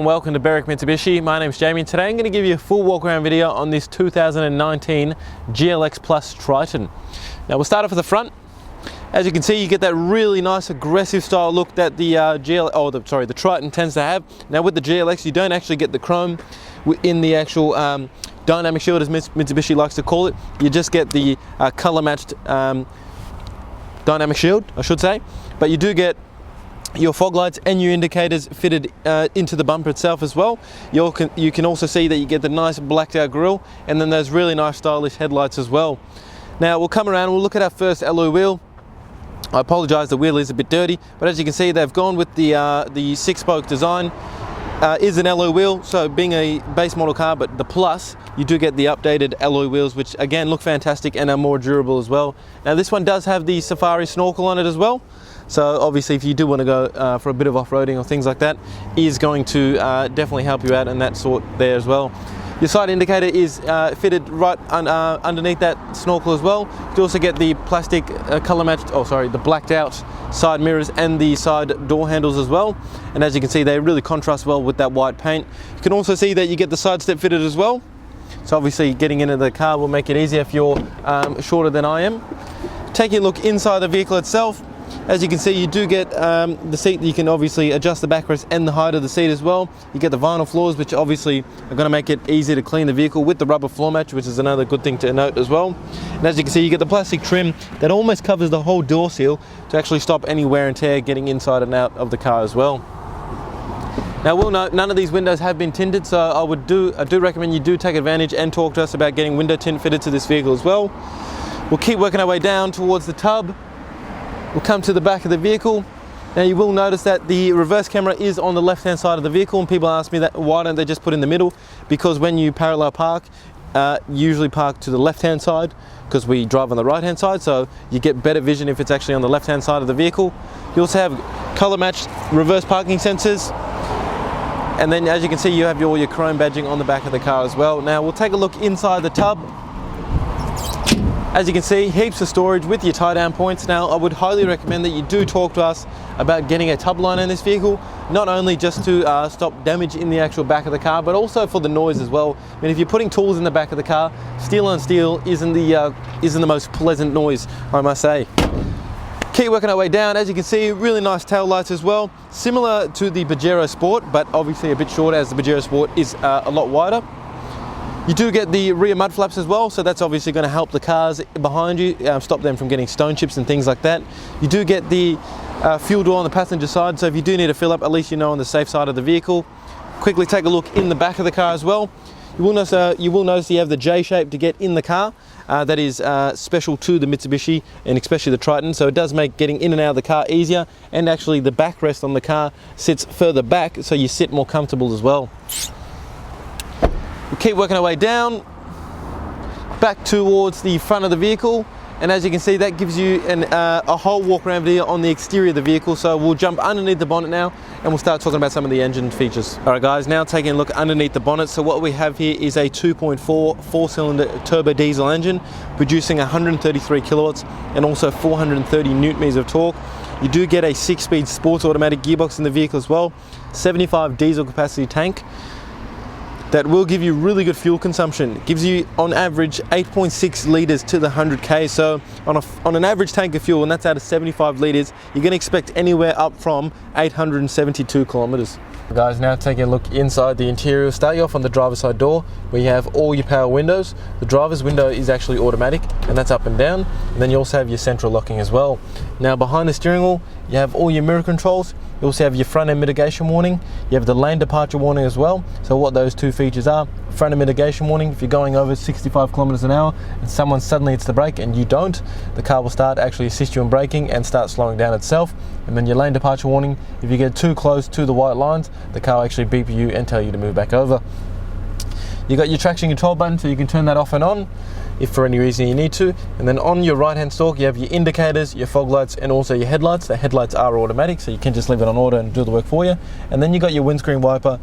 and welcome to Berwick Mitsubishi. My name's Jamie and today I'm going to give you a full walk around video on this 2019 GLX Plus Triton. Now we'll start off at the front. As you can see, you get that really nice aggressive style look that the the Triton tends to have. Now with the GLX you don't actually get the chrome in the actual dynamic shield, as Mitsubishi likes to call it. You just get the color matched dynamic shield, I should say, but you do get your fog lights and your indicators fitted into the bumper itself as well. You can also see that you get the nice blacked out grille and then those really nice stylish headlights as well. Now we'll come around and we'll look at our first alloy wheel. I apologise, the wheel is a bit dirty, but as you can see they've gone with the 6-spoke design. Is an alloy wheel, so being a base model car, but the Plus, you do get the updated alloy wheels, which again look fantastic and are more durable as well. Now this one does have the Safari snorkel on it as well. So obviously if you do want to go for a bit of off-roading or things like that, is going to definitely help you out in that sort there as well. Your side indicator is fitted right underneath that snorkel as well. You also get the plastic color matched, the blacked out side mirrors and the side door handles as well. And as you can see, they really contrast well with that white paint. You can also see that you get the side step fitted as well. So obviously getting into the car will make it easier if you're shorter than I am. Taking a look inside the vehicle itself, as you can see, you do get the seat. You can obviously adjust the backrest and the height of the seat as well. You get the vinyl floors, which obviously are going to make it easy to clean the vehicle with the rubber floor match, which is another good thing to note as well. And as you can see, you get the plastic trim that almost covers the whole door seal to actually stop any wear and tear getting inside and out of the car as well. Now we'll note none of these windows have been tinted, so I do recommend you do take advantage and talk to us about getting window tint fitted to this vehicle as well. We'll keep working our way down towards the tub. We'll come to the back of the vehicle. Now you will notice that the reverse camera is on the left hand side of the vehicle, and people ask me that why don't they just put in the middle, because when you parallel park, usually park to the left hand side because we drive on the right hand side, so you get better vision if it's actually on the left hand side of the vehicle. You also have color matched reverse parking sensors, and then as you can see you have all your chrome badging on the back of the car as well. Now we'll take a look inside the tub. As you can see, heaps of storage with your tie down points. Now I would highly recommend that you do talk to us about getting a tub liner in this vehicle, not only just to stop damage in the actual back of the car, but also for the noise as well. I mean, if you're putting tools in the back of the car, steel on steel isn't the most pleasant noise, I must say. Keep working our way down. As you can see, really nice tail lights as well, similar to the Pajero Sport, but obviously a bit shorter as the Pajero Sport is a lot wider. You do get the rear mud flaps as well, so that's obviously going to help the cars behind you, stop them from getting stone chips and things like that. You do get the fuel door on the passenger side, so if you do need to fill up, at least you know on the safe side of the vehicle. Quickly take a look in the back of the car as well. You will notice you have the J shape to get in the car. That is special to the Mitsubishi and especially the Triton, so it does make getting in and out of the car easier, and actually the backrest on the car sits further back, so you sit more comfortable as well. We'll keep working our way down, back towards the front of the vehicle, and as you can see that gives you a whole walk around video on the exterior of the vehicle. So we'll jump underneath the bonnet now and we'll start talking about some of the engine features. Alright guys, now taking a look underneath the bonnet. So what we have here is a 2.4 4-cylinder turbo diesel engine producing 133 kilowatts and also 430 newton meters of torque. You do get a 6-speed sports automatic gearbox in the vehicle as well, 75 diesel capacity tank. That will give you really good fuel consumption. It gives you on average 8.6 litres to the 100k. So on an average tank of fuel, and that's out of 75 litres, you're going to expect anywhere up from 872 kilometres. Guys, now taking a look inside the interior. Start you off on the driver's side door where you have all your power windows. The driver's window is actually automatic and that's up and down, and then you also have your central locking as well. Now behind the steering wheel you have all your mirror controls. You also have your front end mitigation warning. You have the lane departure warning as well. So what those two features are: front end mitigation warning, if you're going over 65 kilometers an hour and someone suddenly hits the brake and you don't, the car will start actually assist you in braking and start slowing down itself. And then your lane departure warning, if you get too close to the white lines, the car will actually beep you and tell you to move back over. You got your traction control button, so you can turn that off and on if for any reason you need to. And then on your right hand stalk you have your indicators, your fog lights and also your headlights. The headlights are automatic, so you can just leave it on auto and do the work for you. And then you got your windscreen wiper,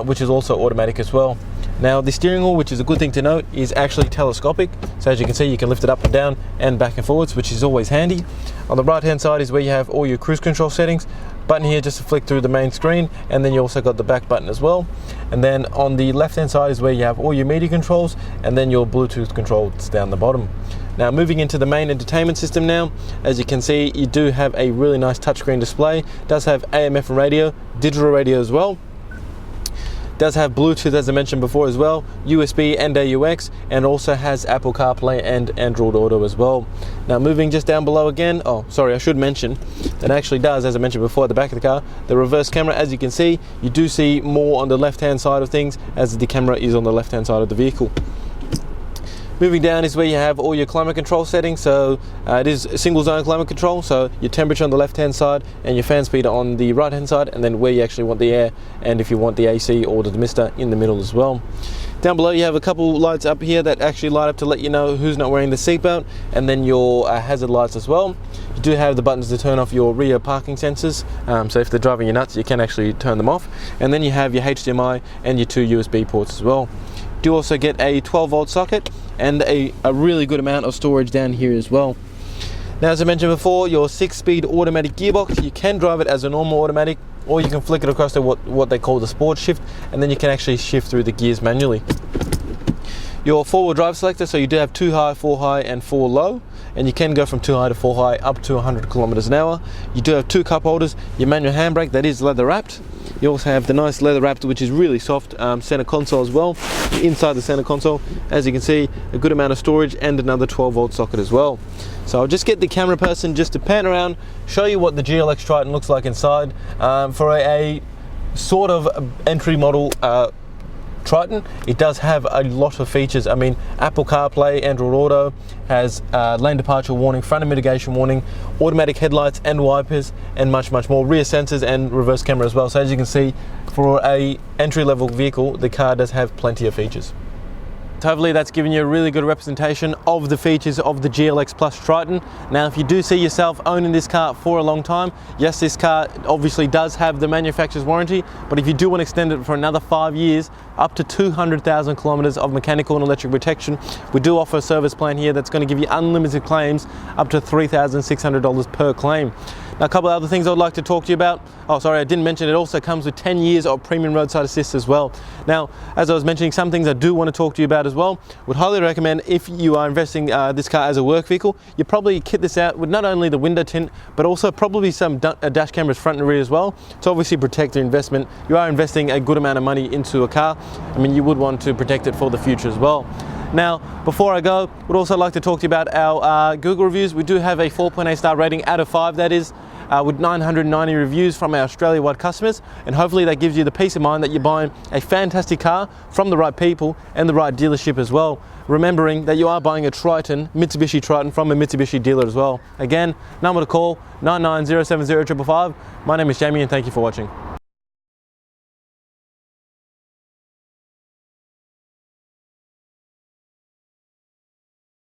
which is also automatic as well. Now the steering wheel, which is a good thing to note, is actually telescopic, so as you can see you can lift it up and down and back and forwards, which is always handy. On the right hand side is where you have all your cruise control settings. button here just to flick through the main screen, and then you also got the back button as well. And then on the left hand side is where you have all your media controls, and then your Bluetooth controls down the bottom. Now moving into the main entertainment system now, as you can see, you do have a really nice touchscreen display. It does have AM/FM radio, digital radio as well. Does have Bluetooth, as I mentioned before, as well, USB and AUX, and also has Apple CarPlay and Android Auto as well. Now moving just down below again, oh sorry, I should mention that actually does, as I mentioned before, at the back of the car, the reverse camera. As you can see, you do see more on the left hand side of things, as the camera is on the left hand side of the vehicle. Moving down is where you have all your climate control settings. So it is a single zone climate control, so your temperature on the left hand side and your fan speed on the right hand side, and then where you actually want the air, and if you want the AC or the mister in the middle as well. Down below you have a couple lights up here that actually light up to let you know who's not wearing the seatbelt, and then your hazard lights as well. You do have the buttons to turn off your rear parking sensors, so if they're driving you nuts you can actually turn them off, and then you have your HDMI and your 2 USB ports as well. You do also get a 12-volt socket and a really good amount of storage down here as well. Now, as I mentioned before, your 6-speed automatic gearbox, you can drive it as a normal automatic, or you can flick it across to what they call the sport shift, and then you can actually shift through the gears manually. Your 4-wheel drive selector, so you do have 2 high, 4 high and 4 low, and you can go from 2 high to 4 high up to 100 kilometers an hour. You do have 2 cup holders, your manual handbrake that is leather wrapped. You also have the nice leather wrapped, which is really soft, center console as well. Inside the center console, as you can see, a good amount of storage and another 12-volt socket as well. So I'll just get the camera person just to pan around, show you what the GLX Triton looks like inside. For a sort of entry model Triton, it does have a lot of features. I mean, Apple CarPlay, Android Auto, has lane departure warning, front end mitigation warning, automatic headlights and wipers, and much more. Rear sensors and reverse camera as well. So as you can see, for a entry-level vehicle, the car does have plenty of features. Hopefully that's given you a really good representation of the features of the GLX Plus Triton. Now, if you do see yourself owning this car for a long time, yes, this car obviously does have the manufacturer's warranty, but if you do want to extend it for another 5 years, up to 200,000 kilometers of mechanical and electric protection, we do offer a service plan here that's going to give you unlimited claims up to $3,600 per claim. Now, a couple of other things I'd like to talk to you about. Oh, sorry, I didn't mention it also comes with 10 years of premium roadside assist as well. Now, as I was mentioning, some things I do want to talk to you about as well. Would highly recommend, if you are investing this car as a work vehicle, you probably kit this out with not only the window tint, but also probably some dash cameras front and rear as well, to obviously protect your investment. You are investing a good amount of money into a car. I mean, you would want to protect it for the future as well. Now, before I go, would also like to talk to you about our Google reviews. We do have a 4.8 star rating out of 5, that is, with 990 reviews from our Australia-wide customers, and hopefully that gives you the peace of mind that you're buying a fantastic car from the right people and the right dealership as well. Remembering that you are buying a Triton, Mitsubishi Triton, from a Mitsubishi dealer as well. Again, number to call, 9907055. My name is Jamie, and thank you for watching.